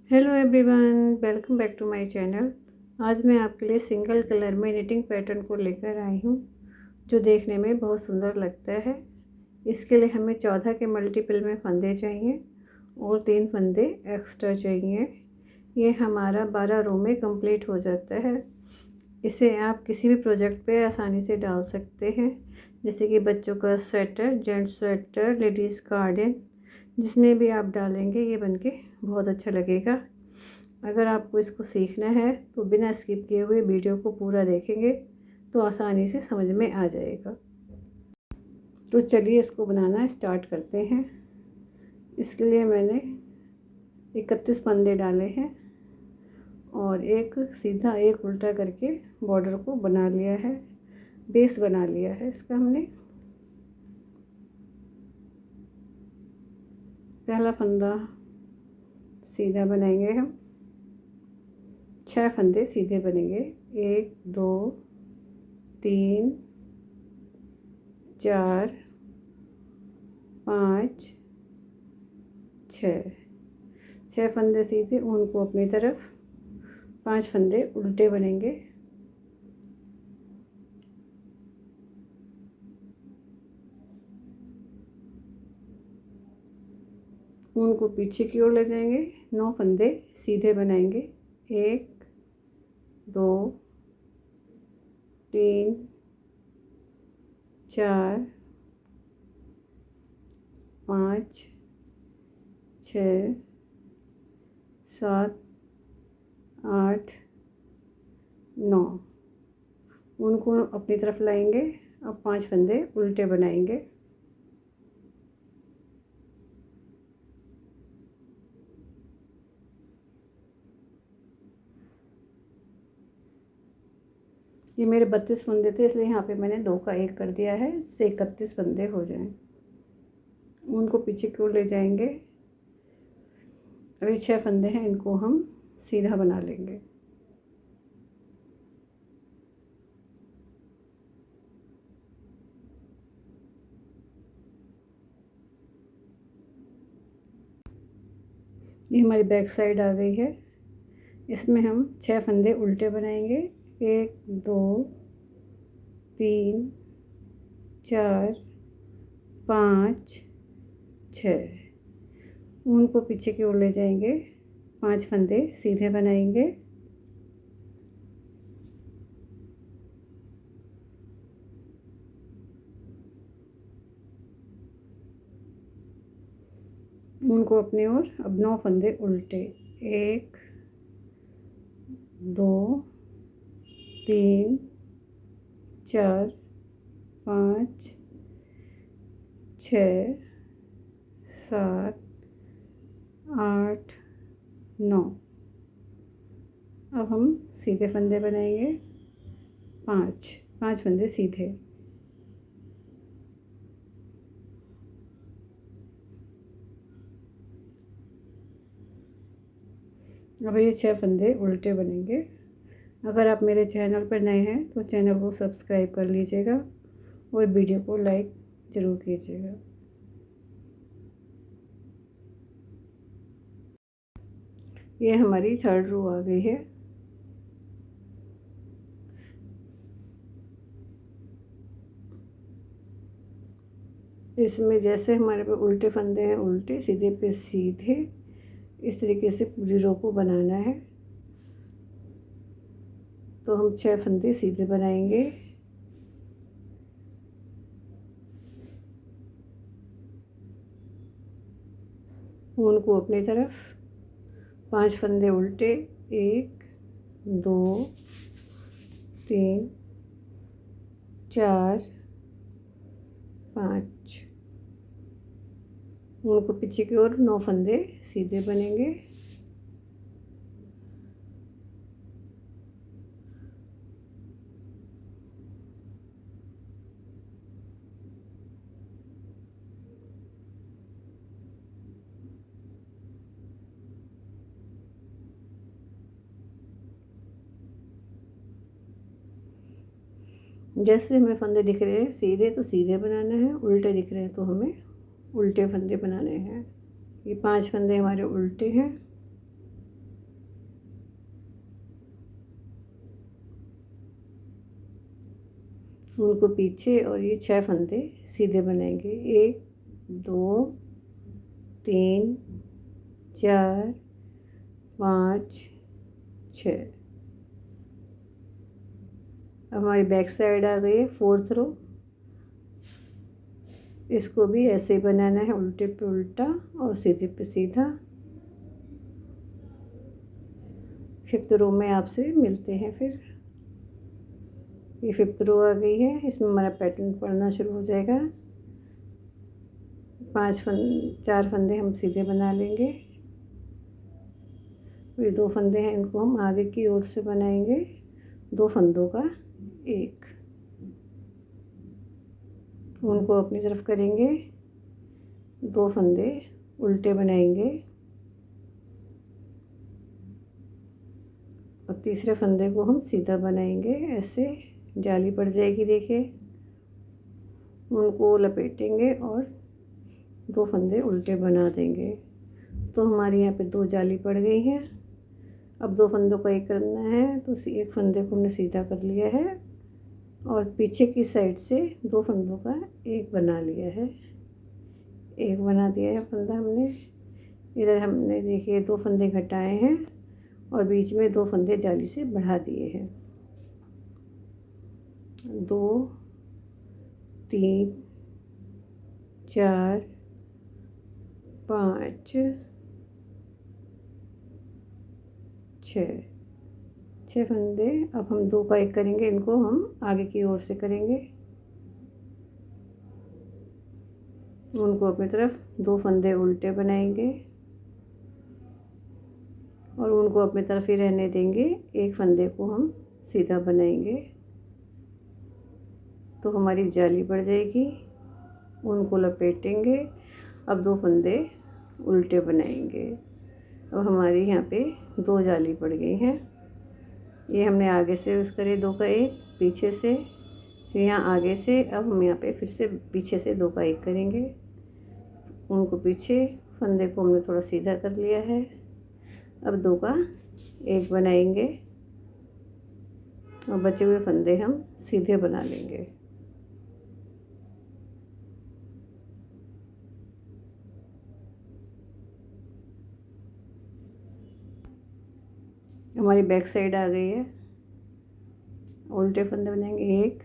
Hello everyone, welcome back to my channel. आज मैं आपके लिए सिंगल कलर में निटिंग पैटर्न को लेकर आई हूँ, जो देखने में बहुत सुंदर लगता है। इसके लिए हमें 14 के मल्टीपल में फंदे चाहिए और 3 फंदे एक्स्ट्रा चाहिए। ये हमारा 12 रो में कंप्लीट हो जाता है। इसे आप किसी भी प्रोजेक्ट पे आसानी से डाल सकते हैं, जैसे कि बच्चों का sweater, gents sweater, ladies garden, जिसमें भी आप डालेंगे ये बनके बहुत अच्छा लगेगा। अगर आपको इसको सीखना है तो बिना स्किप किए हुए वीडियो को पूरा देखेंगे तो आसानी से समझ में आ जाएगा। तो चलिए इसको बनाना स्टार्ट करते हैं। इसके लिए मैंने 31 फंदे डाले हैं और एक सीधा एक उल्टा करके बॉर्डर को बना लिया है, बेस बना लिया है इसका हमने। पहला फंदा सीधा बनाएंगे हम, 6 फंदे सीधे बनेंगे। 1 2 3 4 5 6 फंदे सीधे, उनको अपनी तरफ, 5 फंदे उल्टे बनेंगे। उनको पीछे की ओर ले जाएंगे। 9 फंदे सीधे बनाएंगे। 1 2 3 4 5 6 7 8 9, उनको अपनी तरफ लाएंगे। अब 5 फंदे उल्टे बनाएंगे। ये मेरे 32 फंदे थे, इसलिए यहाँ पे मैंने 2 का 1 कर दिया है, इससे 31 फंदे हो जाएं। उनको पीछे की ओर ले जाएंगे। अभी 6 फंदे हैं, इनको हम सीधा बना लेंगे। ये हमारी बैक साइड आ गई है। इसमें हम 6 फंदे उल्टे बनाएंगे। 1 2 3 4 5 6, उनको पीछे की ओर ले जाएंगे। 5 फंदे सीधे बनाएंगे। उनको अपनी ओर, अब 9 फंदे उल्टे। 1 2 3 4 5 6 7 8 9, अब हम सीधे फंदे बनाएंगे। 5 फंदे सीधे। अब ये 6 फंदे उल्टे बनेंगे। अगर आप मेरे चैनल पर नए हैं तो चैनल को सब्सक्राइब कर लीजिएगा और वीडियो को लाइक ज़रूर कीजिएगा। ये हमारी 3rd रो आ गई है। इसमें जैसे हमारे पे उल्टे फंदे हैं उल्टे, सीधे पे सीधे, इस तरीके से पूरी रो को बनाना है। तो हम 6 फंदे सीधे बनाएंगे। उनको अपनी तरफ, 5 फंदे उल्टे। 1 2 3 4 5, उनको पीछे की ओर 9 फंदे सीधे बनेंगे। जैसे हमें फंदे दिख रहे हैं सीधे तो सीधे बनाना है, उल्टे दिख रहे हैं तो हमें उल्टे फंदे बनाने हैं। ये 5 फंदे हमारे उल्टे हैं। उनको पीछे और ये 6 फंदे सीधे बनाएंगे। 1 2 3 4 5 6। अब हमारी बैक साइड आ गई है 4th रो। इसको भी ऐसे ही बनाना है, उल्टे पे उल्टा और सीधे पे सीधा। 5th रो में आपसे मिलते हैं फिर। ये 5th रो आ गई है, इसमें हमारा पैटर्न पड़ना शुरू हो जाएगा। 4 फंदे हम सीधे बना लेंगे। ये 2 फंदे हैं, इनको हम आगे की ओर से बनाएंगे। 2 फंदों का एक, उनको अपनी तरफ करेंगे। 2 फंदे उल्टे बनाएंगे और तीसरे फंदे को हम सीधा बनाएंगे। ऐसे जाली पड़ जाएगी, देखिए। उनको लपेटेंगे और 2 फंदे उल्टे बना देंगे। तो हमारी यहाँ पे 2 जाली पड़ गई हैं। अब 2 फंदों का एक करना है, तो एक फंदे को हमने सीधा कर लिया है और पीछे की साइड से 2 फंदों का एक बना लिया है। एक बना दिया है फंदा हमने। इधर हमने देखिए 2 फंदे घटाए हैं और बीच में 2 फंदे जाली से बढ़ा दिए हैं। 2 3 4 5 6 फंदे। अब हम 2 का एक करेंगे, इनको हम आगे की ओर से करेंगे। उनको अपनी तरफ 2 फंदे उल्टे बनाएंगे और उनको अपनी तरफ ही रहने देंगे। एक फंदे को हम सीधा बनाएंगे तो हमारी जाली बढ़ जाएगी। उनको लपेटेंगे। अब 2 फंदे उल्टे बनाएंगे। अब हमारी यहाँ पे 2 जाली पड़ गई हैं। ये हमने आगे से यूज़ करे 2 का एक, पीछे से, फिर यहाँ आगे से। अब हम यहाँ पे फिर से पीछे से 2 का एक करेंगे। उनको पीछे, फंदे को हमने थोड़ा सीधा कर लिया है। अब 2 का एक बनाएंगे और बचे हुए फंदे हम सीधे बना लेंगे। हमारी बैक साइड आ गई है। उल्टे फंदे बनाएंगे। 1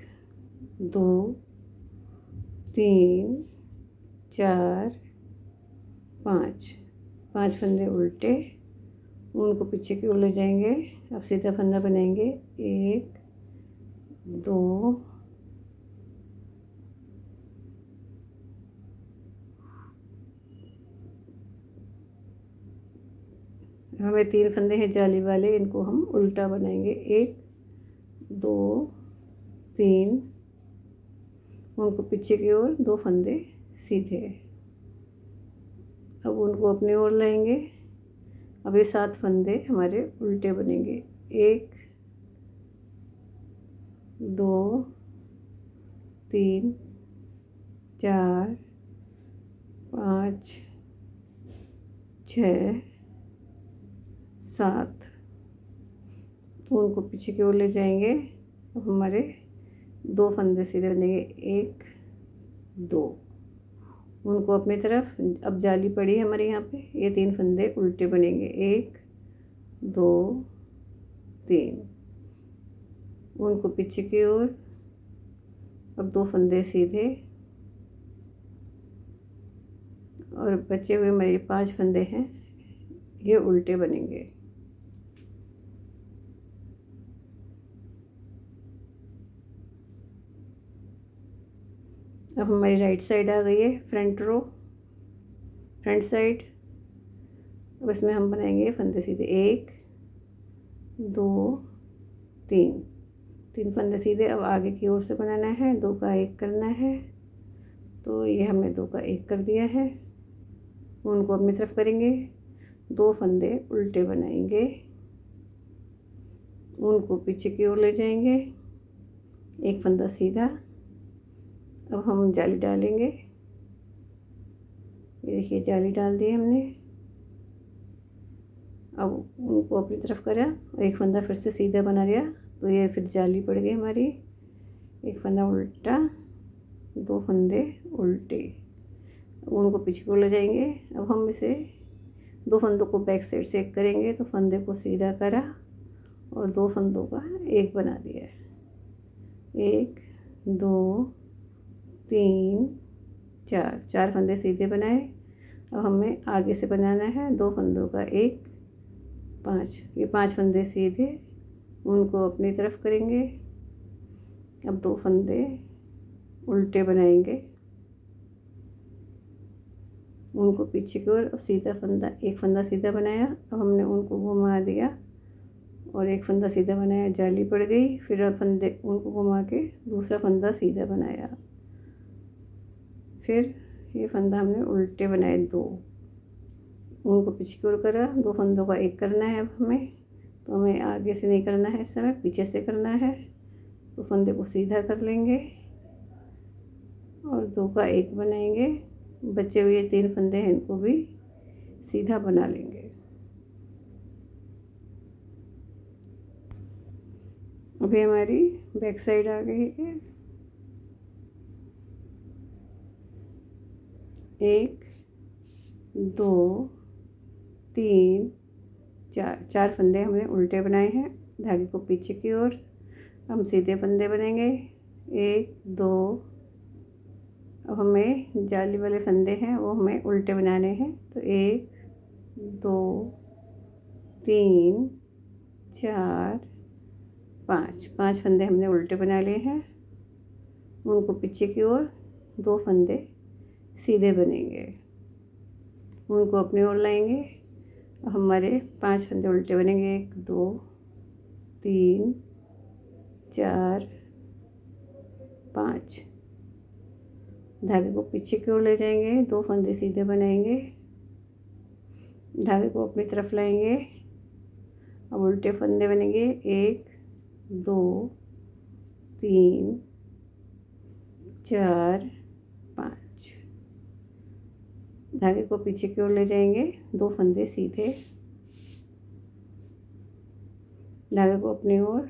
2 3 4 5 फंदे उल्टे, उनको पीछे की ओर ले जाएंगे। अब सीधा फंदा बनाएंगे। 1 2 हमें 3 फंदे हैं जाली वाले, इनको हम उल्टा बनाएंगे। 1 2 3, उनको पीछे की ओर 2 फंदे सीधे। अब उनको अपनी ओर लाएंगे। अब ये 7 फंदे हमारे उल्टे बनेंगे। 1 2 3 4 5 6 7, उनको पीछे की ओर ले जाएंगे। अब हमारे 2 फंदे सीधे बनेंगे। 1 2, उनको अपनी तरफ, अब जाली पड़ी है हमारे यहाँ पे, ये 3 फंदे उल्टे बनेंगे। 1 2 3, उनको पीछे की ओर। अब 2 फंदे सीधे और बचे हुए हमारे 5 फंदे हैं, ये उल्टे बनेंगे। अब हमारी राइट साइड आ गई है, फ्रंट रो, फ्रंट साइड। अब इसमें हम बनाएंगे फंदे सीधे। 1 2 3 फंदे सीधे। अब आगे की ओर से बनाना है, 2 का एक करना है। तो ये हमने 2 का एक कर दिया है। उनको अपनी तरफ करेंगे। 2 फंदे उल्टे बनाएंगे, उनको पीछे की ओर ले जाएंगे। एक फंदा सीधा। अब हम जाली डालेंगे। ये देखिए जाली डाल दी हमने। अब उनको अपनी तरफ करा और एक फंदा फिर से सीधा बना दिया, तो ये फिर जाली पड़ गई हमारी। एक फंदा उल्टा, 2 फंदे उल्टे, उनको पीछे को ले जाएंगे। अब हम इसे 2 फंदों को बैक साइड से एक करेंगे तो फंदे को सीधा करा और 2 फंदों का एक बना दिया है। 1 2 3 4 फंदे सीधे बनाए। अब हमें आगे से बनाना है 2 फंदों का एक, 5, ये 5 फंदे सीधे, उनको अपनी तरफ करेंगे। अब 2 फंदे उल्टे बनाएंगे, उनको पीछे की ओर। अब सीधा फंदा, एक फंदा सीधा बनाया, अब हमने उनको घुमा दिया और एक फंदा सीधा बनाया, जाली पड़ गई। फिर अब फंदे उनको घुमा के दूसरा फंदा सीधा बनाया। फिर ये फंदा हमने उल्टे बनाए 2, उनको पीछे की ओर करा। 2 फंदों का एक करना है अब हमें, तो हमें आगे से नहीं करना है, इस समय पीछे से करना है। तो फंदे को सीधा कर लेंगे और 2 का एक बनाएंगे। बचे हुए 3 फंदे हैं, इनको भी सीधा बना लेंगे। अभी हमारी बैक साइड आ गई है। 1 2 3 4 फंदे हमने उल्टे बनाए हैं, धागे को पीछे की ओर। हम सीधे फंदे बनेंगे, 1 2। अब हमें जाली वाले फंदे हैं वो हमें उल्टे बनाने हैं, तो 1 2 3 4 5 फंदे हमने उल्टे बना लिए हैं, उनको पीछे की ओर। 2 फंदे सीधे बनेंगे, उनको अपनी ओर लाएंगे। हमारे 5 फंदे उल्टे बनेंगे, 1 2 3 4 5। धागे को पीछे की ओर ले जाएंगे, 2 फंदे सीधे बनाएंगे, धागे को अपनी तरफ लाएंगे। अब उल्टे फंदे बनेंगे, 1 2 3 4 5। धागे को पीछे की ओर ले जाएंगे, 2 फंदे सीधे, धागे को अपनी ओर।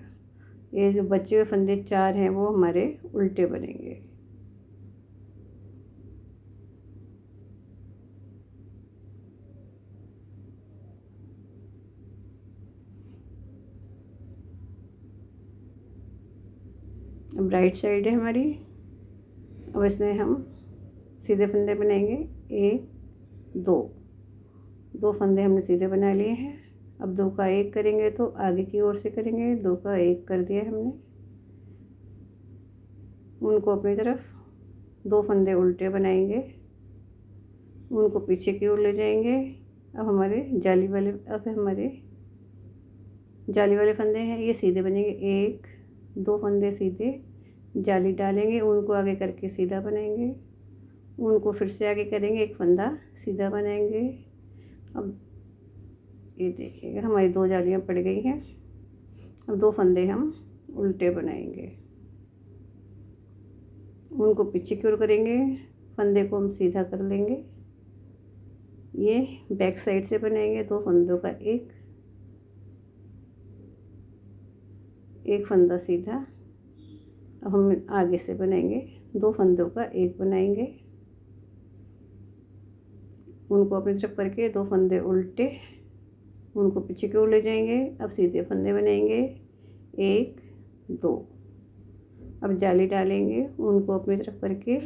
ये जो बचे हुए फंदे 4 हैं वो हमारे उल्टे बनेंगे। अब राइट साइड है हमारी। अब इसमें हम सीधे फंदे बनाएंगे, 1 2 फंदे हमने सीधे बना लिए हैं। अब 2 का एक करेंगे तो आगे की ओर से करेंगे, 2 का एक कर दिया हमने, उनको अपनी तरफ। 2 फंदे उल्टे बनाएंगे, उनको पीछे की ओर ले जाएंगे। अब हमारे जाली वाले फंदे हैं, ये सीधे बनेंगे, 1 2 फंदे सीधे, जाली डालेंगे, उनको आगे करके सीधा बनाएंगे, उनको फिर से आगे करेंगे, एक फंदा सीधा बनाएंगे। अब ये देखिएगा हमारी 2 जालियाँ पड़ गई हैं। अब 2 फंदे हम उल्टे बनाएंगे, उनको पीछे की ओर करेंगे, फंदे को हम सीधा कर लेंगे। ये बैक साइड से बनाएंगे, 2 फंदों का एक फंदा सीधा। अब हम आगे से बनाएंगे, 2 फंदों का एक बनाएंगे, उनको अपनी तरफ करके 2 फंदे उल्टे, उनको पीछे की ओर ले जाएंगे। अब सीधे फंदे बनाएंगे, 1 2। अब जाली डालेंगे, उनको अपनी तरफ करके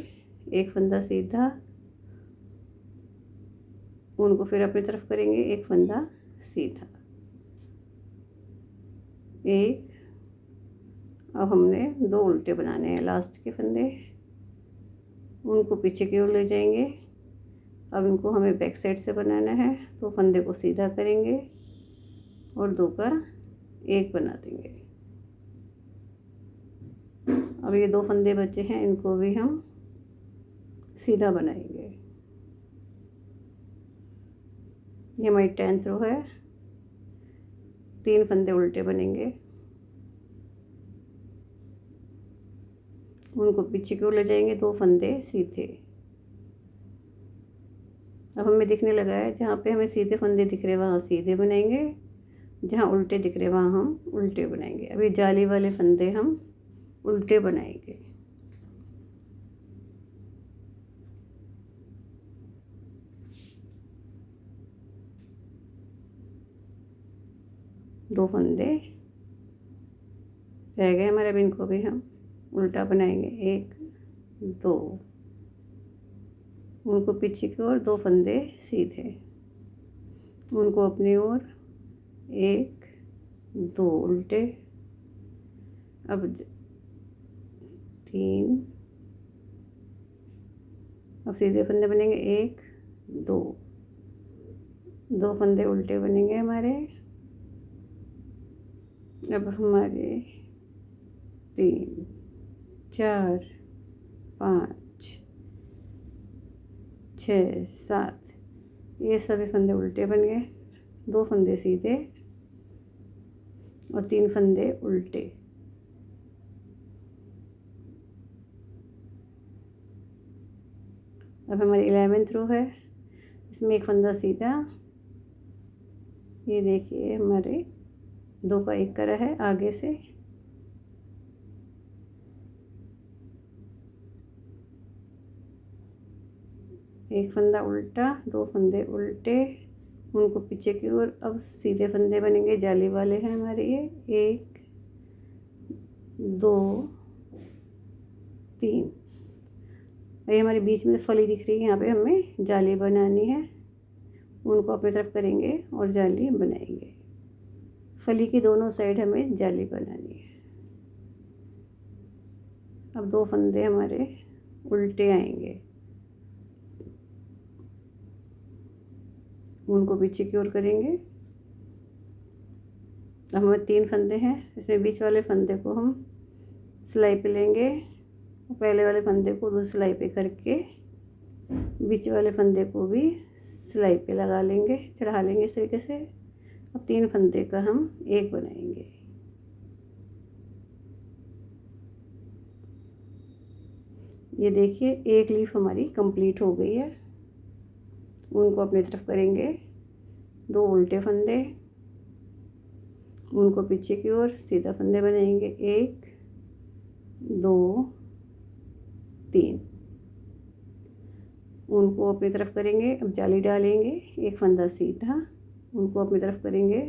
एक फंदा सीधा, उनको फिर अपनी तरफ करेंगे, एक फंदा सीधा, 1। अब हमने 2 उल्टे बनाने हैं, लास्ट के फंदे, उनको पीछे की ओर ले जाएंगे। अब इनको हमें बैक साइड से बनाना है, तो फंदे को सीधा करेंगे और 2 का एक बना देंगे। अब ये 2 फंदे बचे हैं, इनको भी हम सीधा बनाएंगे। ये हमारी 10th रो है। 3 फंदे उल्टे बनेंगे, उनको पीछे की ओर ले जाएंगे, 2 फंदे सीधे। अब हमें दिखने लगा है, जहाँ पे हमें सीधे फंदे दिख रहे वहाँ सीधे बनाएंगे, जहाँ उल्टे दिख रहे वहाँ हम उल्टे बनाएंगे। अभी जाली वाले फंदे हम उल्टे बनाएंगे। दो फंदे रह गए हमारे, अब इनको भी हम उल्टा बनाएंगे। एक दो, उनको पीछे की ओर, दो फंदे सीधे, उनको अपनी ओर, एक दो उल्टे। अब तीन, अब सीधे फंदे बनेंगे, एक दो, दो फंदे उल्टे बनेंगे हमारे। अब हमारे 3 4 5 6 7, ये सभी फंदे उल्टे बन गए। दो फंदे सीधे और 3 फंदे उल्टे। अब हमारी 11th रो है, इसमें एक फंदा सीधा, ये देखिए हमारे 2 का 1 करा है आगे से। एक फंदा उल्टा, दो फंदे उल्टे, उनको पीछे की ओर। अब सीधे फंदे बनेंगे, जाली वाले हैं हमारे ये। 1 2 3, ये हमारे बीच में फली दिख रही है, यहाँ पे हमें जाली बनानी है। उनको अपनी तरफ करेंगे और जाली बनाएंगे। फली की दोनों साइड हमें जाली बनानी है। अब दो फंदे हमारे उल्टे आएंगे, उनको पीछे की ओर करेंगे। अब हमें 3 फंदे हैं, इसमें बीच वाले फंदे को हम सिलाई पे लेंगे, पहले वाले फंदे को दूसरी सिलाई पे करके बीच वाले फंदे को भी सिलाई पे लगा लेंगे, चढ़ा लेंगे इस तरीके से। अब 3 फंदे का हम एक बनाएंगे। ये देखिए एक लीफ हमारी कंप्लीट हो गई है। उनको अपनी तरफ करेंगे, दो उल्टे फंदे, उनको पीछे की ओर सीधा फंदे बनाएंगे। 1 2 3, उनको अपनी तरफ करेंगे। अब जाली डालेंगे, एक फंदा सीधा, उनको अपनी तरफ करेंगे।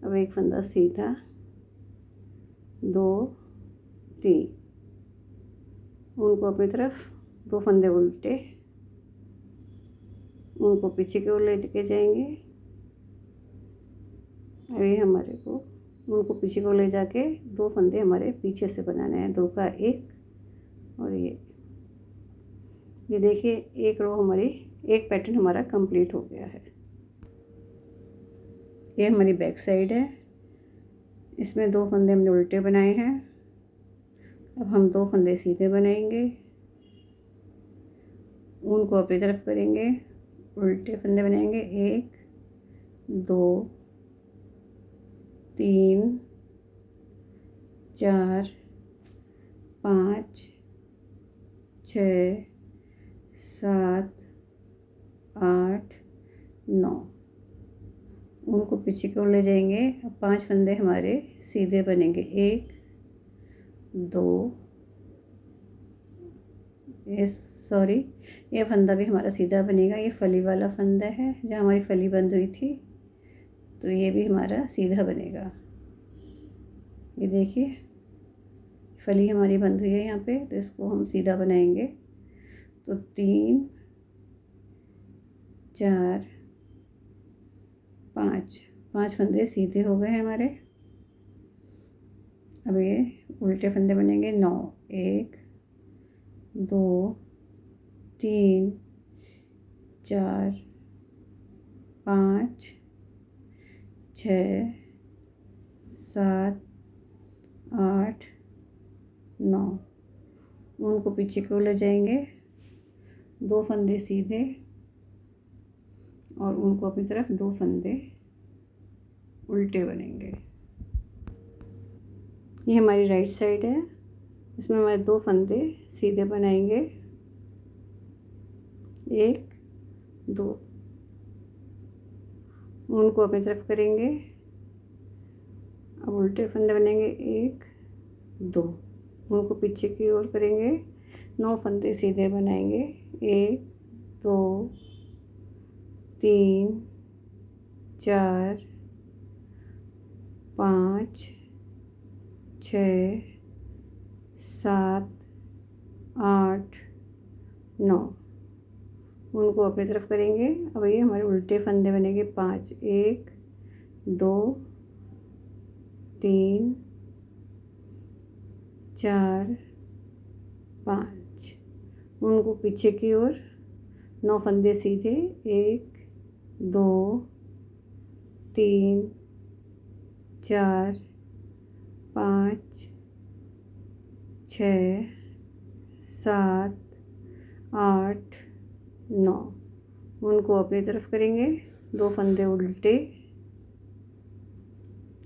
अब एक फंदा सीधा, 2 3, उनको अपनी तरफ, दो फंदे उल्टे, उनको पीछे की ओर ले के जाएंगे। अभी हमारे को उनको पीछे को ले जाके दो फंदे हमारे पीछे से बनाने हैं, 2 का 1 और ये देखिए एक रो हमारी, एक पैटर्न हमारा कंप्लीट हो गया है। ये हमारी बैक साइड है, इसमें 2 फंदे हमने उल्टे बनाए हैं। अब हम 2 फंदे सीधे बनाएंगे, उनको अपनी तरफ करेंगे, उल्टे फंदे बनाएंगे। 1 2 3 4 5 6 7 8 9, उनको पीछे की ओर ले जाएंगे। अब 5 फंदे हमारे सीधे बनेंगे। 1 2, ये फंदा भी हमारा सीधा बनेगा। ये फली वाला फंदा है जहाँ हमारी फली बंद हुई थी, तो ये भी हमारा सीधा बनेगा। ये देखिए फली हमारी बंद हुई है यहाँ पे, तो इसको हम सीधा बनाएंगे। तो 3 4 5 फंदे सीधे हो गए हैं हमारे। अब ये उल्टे फंदे बनेंगे। 9 1 2 3 4 5 6 7 8 9, उनको पीछे को ले जाएंगे, 2 फंदे सीधे और उनको अपनी तरफ 2 फंदे उल्टे बनेंगे। ये हमारी राइट साइड है, इसमें हमारे 2 फंदे सीधे बनाएंगे। 1 2, उनको अपनी तरफ करेंगे। अब उल्टे फंदे बनेंगे। 1 2, उनको पीछे की ओर करेंगे, 9 फंदे सीधे बनाएंगे। 1 2 3 4 5 6 7 8 9, उनको अपनी तरफ करेंगे। अब ये हमारे उल्टे फंदे बनेंगे 5, 1 2 3 4 5, उनको पीछे की ओर 9 फंदे सीधे। 1 2 3 4 5 6 7 8 9, उनको अपनी तरफ करेंगे। 2 फंदे उल्टे,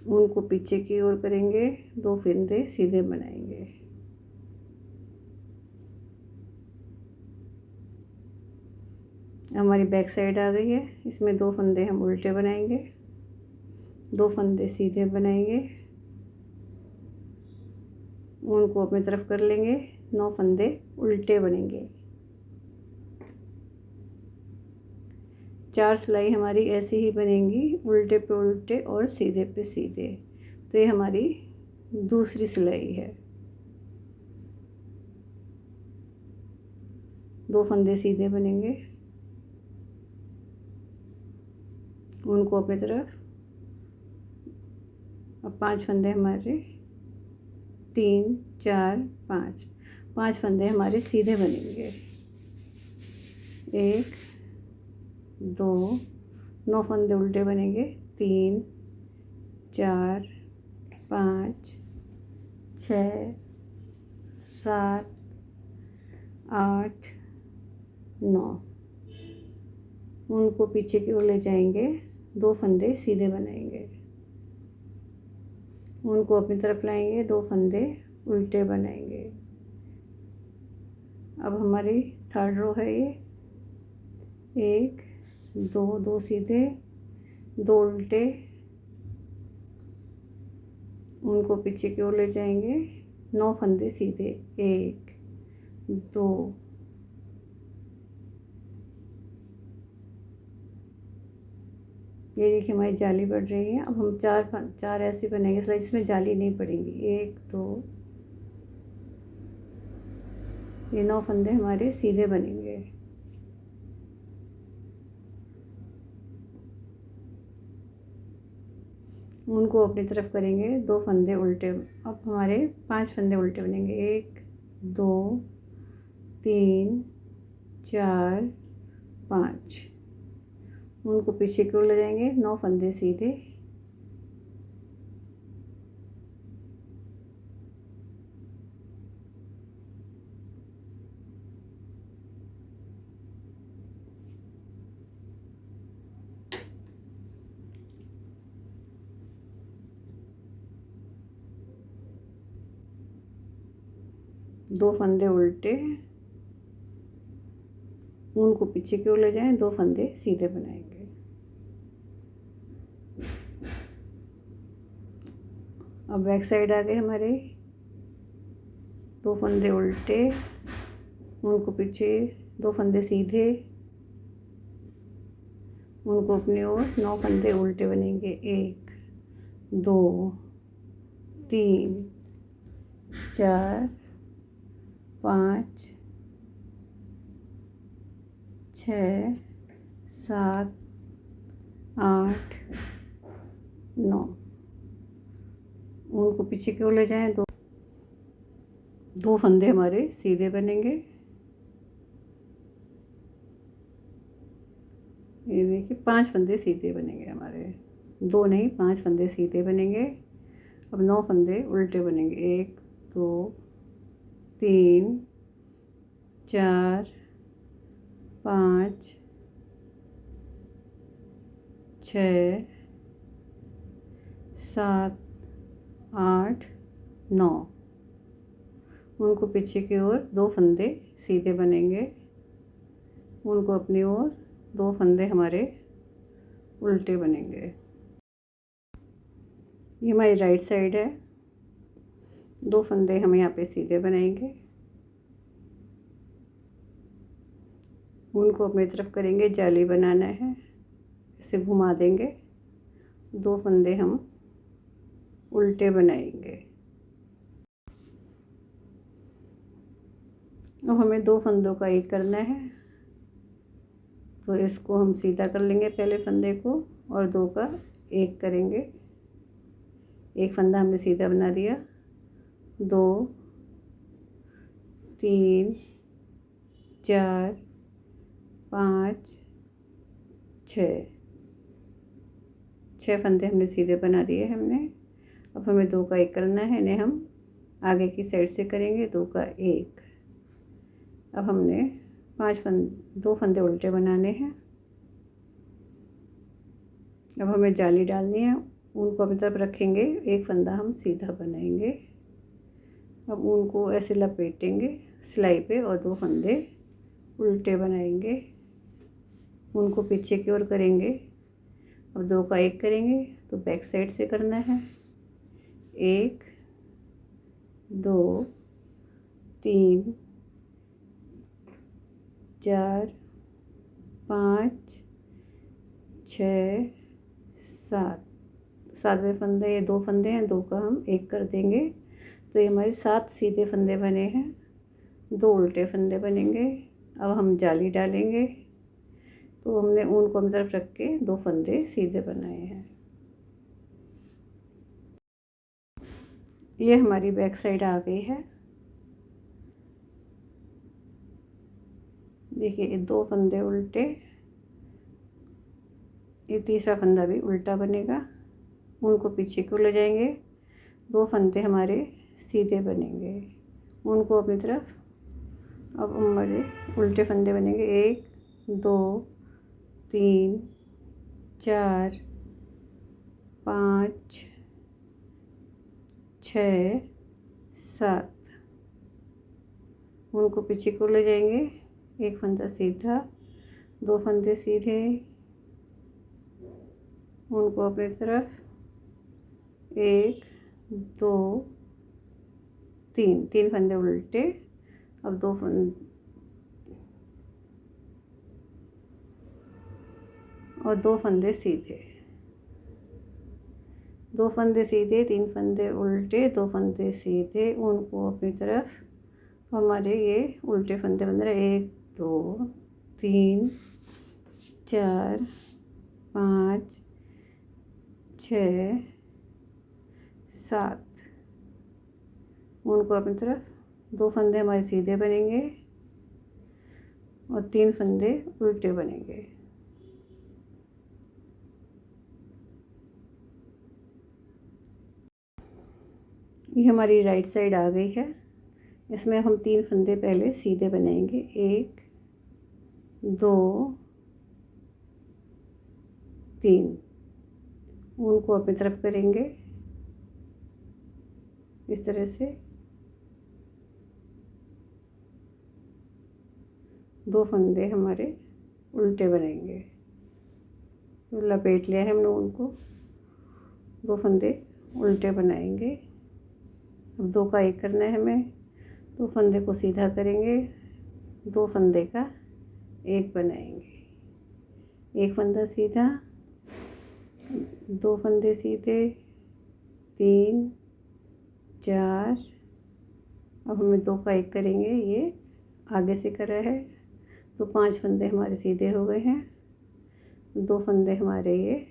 उनको पीछे की ओर करेंगे। 2 फंदे सीधे बनाएंगे। हमारी बैक साइड आ गई है। इसमें 2 फंदे हम उल्टे बनाएंगे, 2 फंदे सीधे बनाएंगे, उनको अपनी तरफ कर लेंगे। 9 फंदे उल्टे बनेंगे। 4 सिलाई हमारी ऐसी ही बनेंगी, उल्टे पे उल्टे और सीधे पे सीधे। तो ये हमारी दूसरी सिलाई है। 2 फंदे सीधे बनेंगे, उनको अपनी तरफ। अब 5 फंदे हमारे 3 4 5, 5 फंदे हमारे सीधे बनेंगे। 1 2 9 फंदे उल्टे बनेंगे। 3 4 5 6 7 8 9, उनको पीछे की ओर ले जाएंगे। 2 फंदे सीधे बनाएंगे, उनको अपनी तरफ लाएंगे। 2 फंदे उल्टे बनाएंगे। अब हमारी थर्ड रो है ये। 1 2 2 सीधे, 2 उल्टे, उनको पीछे की ओर ले जाएंगे। 9 फंदे सीधे। 1 2 ये देखिए हमारी जाली बढ़ रही है। अब हम 4 ऐसे बनेंगे सिलाई जिसमें जाली नहीं पड़ेंगी। 1 2, ये 9 फंदे हमारे सीधे बनेंगे। उनको अपनी तरफ करेंगे। 2 फंदे उल्टे। अब हमारे 5 फंदे उल्टे बनेंगे। 1 2 3 4 5, उनको पीछे की ओर ले जाएंगे। 9 फंदे सीधे, दो फंदे उल्टे, उनको पीछे की ओर ले जाएं। 2 फंदे सीधे बनाएंगे। अब बैक साइड आ गए हमारे। 2 फंदे उल्टे, उनको पीछे, 2 फंदे सीधे, उनको अपनी ओर। 9 फंदे उल्टे बनेंगे। 1 2 3 4 5 6 7 8 9, उनको पीछे की ओर ले जाएं। 2 फंदे हमारे सीधे बनेंगे। ये देखिए 5 फंदे सीधे बनेंगे हमारे। 2 नहीं, 5 फंदे सीधे बनेंगे। अब 9 फंदे उल्टे बनेंगे। 1 2 3 4 5 6 7 8 9, उनको पीछे की ओर। 2 फंदे सीधे बनेंगे, उनको अपनी ओर। 2 फंदे हमारे उल्टे बनेंगे। ये हमारी राइट साइड है। 2 फंदे हम यहाँ पे सीधे बनाएंगे, ऊन को अपनी तरफ करेंगे, जाली बनाना है, इसे घुमा देंगे, 2 फंदे हम उल्टे बनाएंगे। अब हमें 2 फंदों का एक करना है, तो इसको हम सीधा कर लेंगे पहले फंदे को और 2 का एक करेंगे। एक फंदा हमने सीधा बना दिया, 2 3 4 5 6 फंदे हमने सीधे बना दिए हमने। अब हमें 2 का एक करना है, इन्हें हम आगे की साइड से करेंगे, 2 का एक। अब हमने 2 फंदे उल्टे बनाने हैं। अब हमें जाली डालनी है, ऊन को अपनी तरफ रखेंगे, एक फंदा हम सीधा बनाएंगे। अब ऊन को ऐसे लपेटेंगे सिलाई पे और 2 फंदे उल्टे बनाएंगे, ऊन को पीछे की ओर करेंगे। अब 2 का एक करेंगे, तो बैक साइड से करना है, 1 2 3 4 5 6 7 7वें फंदे, ये 2 फंदे हैं, 2 का हम एक कर देंगे, तो ये हमारे 7 सीधे फंदे बने हैं, 2 उल्टे फंदे बनेंगे। अब हम जाली डालेंगे, तो हमने ऊन को अपनी तरफ रख के 2 फंदे सीधे बनाए हैं। ये हमारी बैक साइड आ गई है। देखिए ये 2 फंदे उल्टे, ये तीसरा फंदा भी उल्टा बनेगा, ऊन को पीछे को ले जाएंगे, 2 फंदे हमारे सीधे बनेंगे, ऊन को अपनी तरफ। अब हमारे उल्टे फंदे बनेंगे, 1 2 3 4 5 6 7, ऊन को पीछे को ले जाएंगे, एक फंदा सीधा, 2 फंदे सीधे, ऊन को अपनी तरफ, 1 2 3 फंदे उल्टे। अब 2 फंदे और 2 फंदे सीधे, 2 फंदे सीधे, 3 फंदे उल्टे, 2 फंदे सीधे, ऊन को अपनी तरफ। हमारे ये उल्टे फंदे बन रहे, 1 2 3 4 5 6 7, ऊन को अपनी तरफ, 2 फंदे हमारे सीधे बनेंगे और 3 फंदे उल्टे बनेंगे। ये हमारी राइट साइड आ गई है। इसमें हम 3 फंदे पहले सीधे बनाएंगे, 1 2 3, ऊन को अपनी तरफ करेंगे इस तरह से, 2 फंदे हमारे उल्टे बनेंगे, तो लपेट लिया है हमने ऊन को, 2 फंदे उल्टे बनाएंगे। अब 2 का एक करना है हमें, 2 फंदे को सीधा करेंगे, 2 फंदे का एक बनाएंगे, एक फंदा सीधा, 2 फंदे सीधे, 3 4, अब हमें 2 का एक करेंगे, ये आगे से करा है, तो 5 फंदे हमारे सीधे हो गए हैं, 2 फंदे हमारे ये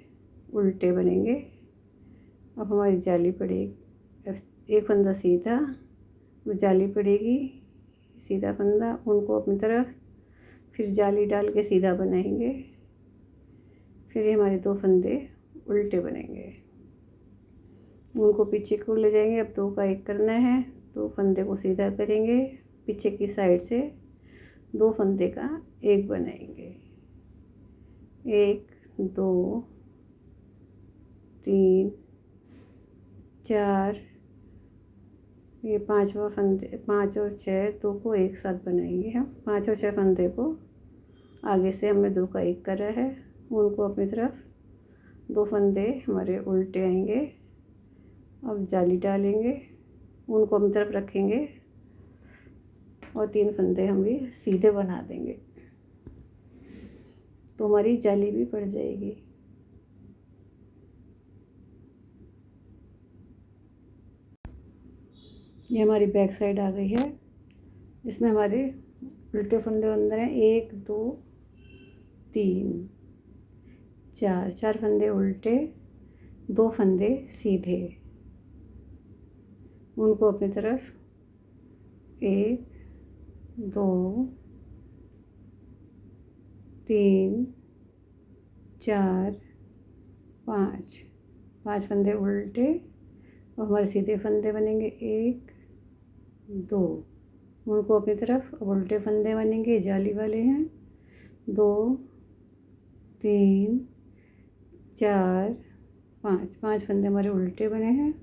उल्टे बनेंगे। अब हमारी जाली पड़ेगी, एक फंदा सीधा, जाली पड़ेगी, सीधा फंदा, उनको अपनी तरफ, फिर जाली डाल के सीधा बनाएंगे, फिर ये हमारे 2 फंदे उल्टे बनेंगे, उनको पीछे को ले जाएंगे। अब 2 का एक करना है, 2 फंदे को सीधा करेंगे, पीछे की साइड से 2 फंदे का एक बनाएंगे, 1 2 3 4, ये 5वां फंदे, 5 और 6 2 को एक साथ बनाएंगे हम, 5 और 6 फंदे को आगे से हमने 2 का एक करा है, उनको अपनी तरफ, 2 फंदे हमारे उल्टे आएंगे। अब जाली डालेंगे, ऊन को अपनी तरफ रखेंगे और 3 फंदे हम भी सीधे बना देंगे तो हमारी जाली भी पड़ जाएगी। ये हमारी बैक साइड आ गई है। इसमें हमारे उल्टे फंदे अंदर हैं 1 2 3 4 4 फंदे उल्टे, 2 फंदे सीधे। उनको अपनी तरफ 1 2 3 4 5 5 फंदे उल्टे और हमारे सीधे फंदे बनेंगे 1 2। उनको अपनी तरफ अब उल्टे फंदे बनेंगे, जाली वाले हैं 2 3 4 5 5 फंदे हमारे उल्टे बने हैं।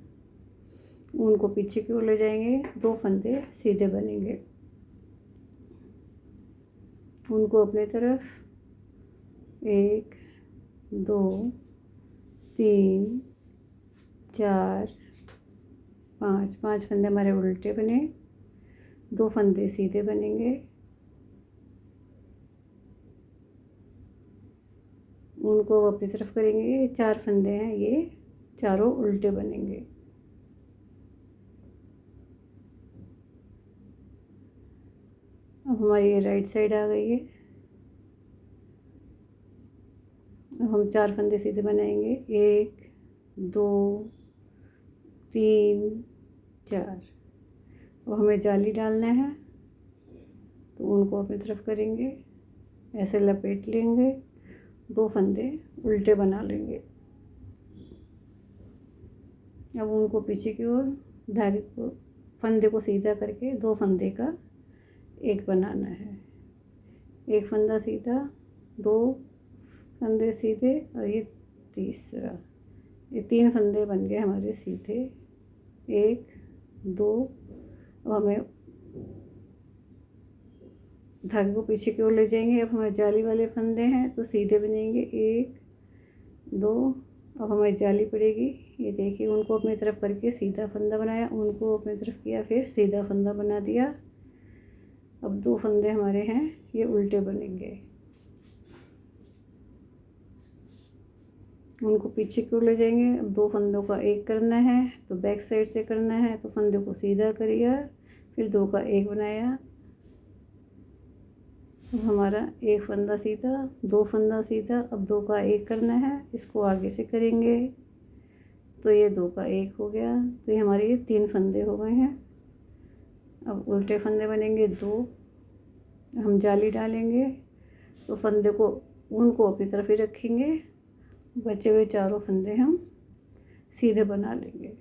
उनको पीछे की ओर ले जाएंगे, 2 फंदे सीधे बनेंगे। उनको अपने तरफ 1 2 3 4 5 5 फंदे हमारे उल्टे बने, 2 फंदे सीधे बनेंगे। उनको अपनी तरफ करेंगे, 4 फंदे हैं, ये चारों उल्टे बनेंगे। अब हमारी ये राइट साइड आ गई है। अब हम 4 फंदे सीधे बनाएंगे, 1 2 3 4। अब हमें जाली डालना है तो उनको अपनी तरफ करेंगे, ऐसे लपेट लेंगे, 2 फंदे उल्टे बना लेंगे। अब उनको पीछे की ओर धागे को फंदे को सीधा करके 2 फंदे का एक बनाना है। 1 फंदा सीधा, 2 फंदे सीधे और ये तीसरा। ये 3 फंदे बन गए हमारे सीधे, 1 2। अब हमें धागे को पीछे की ओर ले जाएंगे। अब हमारे जाली वाले फंदे हैं तो सीधे बनेंगे, 1 2। अब हमारी जाली पड़ेगी, ये देखिए। उनको अपनी तरफ करके सीधा फंदा बनाया, उनको अपनी तरफ किया, फिर सीधा फंदा बना दिया। अब 2 फंदे हमारे हैं, ये उल्टे बनेंगे। उनको पीछे की ओर ले जाएंगे। अब 2 फंदों का एक करना है तो बैक साइड से करना है, तो फंदे को सीधा करिए, फिर 2 का एक बनाया। अब हमारा 1 फंदा सीधा, 2 फंदा सीधा, अब 2 का एक करना है, इसको आगे से करेंगे तो ये 2 का एक हो गया। तो ये हमारे ये 3 फंदे हो गए हैं। अब उल्टे फंदे बनेंगे 2। हम जाली डालेंगे तो फंदे को उनको अपनी तरफ ही रखेंगे, बचे हुए चारों फंदे हम सीधे बना लेंगे।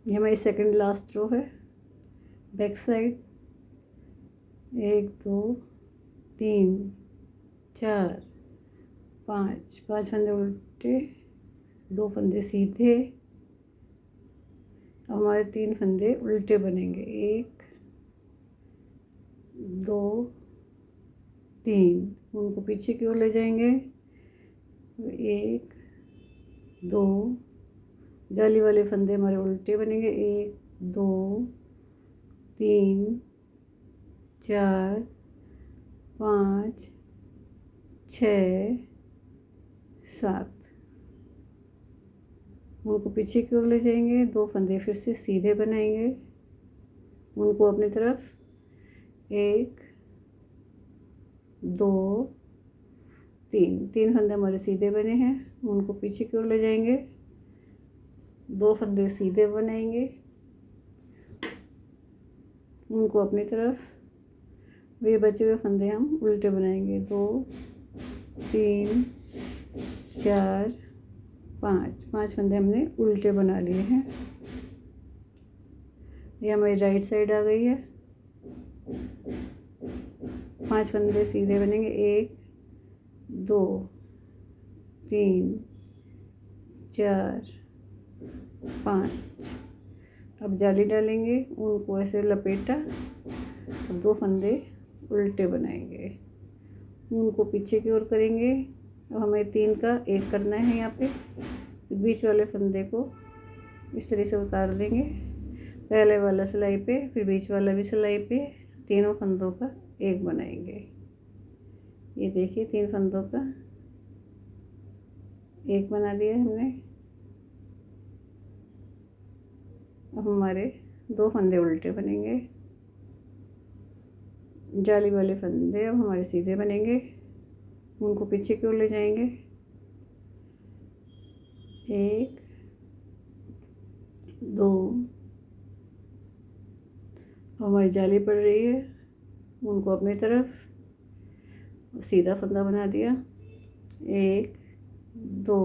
ये हमारी सेकंड लास्ट रो है। बैक साइड 1 2 3 4 5 5 फंदे उल्टे, 2 फंदे सीधे। अब हमारे 3 फंदे उल्टे बनेंगे, 1 2 3। उनको पीछे की ओर ले जाएंगे, 1 2। जाली वाले फंदे हमारे उल्टे बनेंगे, 1 2 3 4 5 6 7। उनको पीछे की ओर ले जाएंगे, 2 फंदे फिर से सीधे बनाएंगे। उनको अपनी तरफ 1 2 3 फंदे हमारे सीधे बने हैं। उनको पीछे की ओर ले जाएंगे, 2 फंदे सीधे बनाएंगे। उनको अपनी तरफ, वे बचे हुए फंदे हम उल्टे बनाएंगे, 2 3 4 5 फंदे हमने उल्टे बना लिए हैं। ये हमारी राइट साइड आ गई है। 5 फंदे सीधे बनेंगे, 1 2 3 4 5। अब जाली डालेंगे, उनको ऐसे लपेटा, अब 2 फंदे उल्टे बनाएंगे। उनको पीछे की ओर करेंगे। अब हमें 3 का 1 करना है यहाँ पे। तो बीच वाले फंदे को इस तरह से उतार देंगे, पहले वाला सिलाई पे, फिर बीच वाला भी सिलाई पे, तीनों फंदों का 1 बनाएंगे। ये देखिए 3 फंदों का 1 बना दिया हमने। अब हमारे 2 फंदे उल्टे बनेंगे। जाली वाले फंदे अब हमारे सीधे बनेंगे। उनको पीछे की ओर ले जाएंगे। 1 2, हमारी जाली पड़ रही है, उनको अपनी तरफ सीधा फंदा बना दिया। 1 2,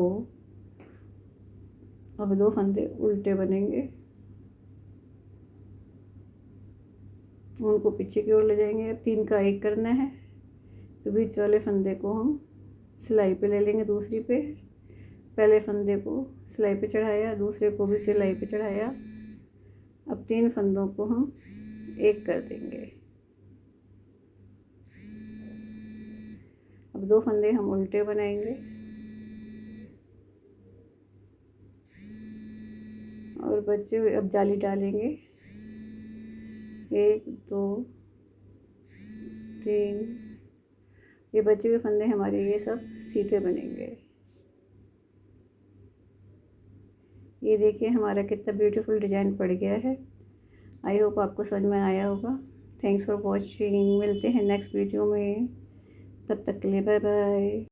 अब 2 फंदे उल्टे बनेंगे। उनको पीछे की ओर ले जाएंगे। अब 3 का 1 करना है, तो बीच वाले फंदे को हम सिलाई पे ले लेंगे, दूसरी पे। पहले फंदे को सिलाई पे चढ़ाया, दूसरे को भी सिलाई पे चढ़ाया। अब 3 फंदों को हम 1 कर देंगे। अब 2 फंदे हम उल्टे बनाएंगे और बचे हुए अब जाली डालेंगे। 1 2 3, ये बचे हुए फंदे हमारे ये सब सीधे बनेंगे। ये देखिए हमारा कितना ब्यूटीफुल डिजाइन पड़ गया है। आई होप आपको समझ में आया होगा। Thanks for watching. मिलते हैं नेक्स्ट वीडियो में, तब तक के लिए बाय बाय।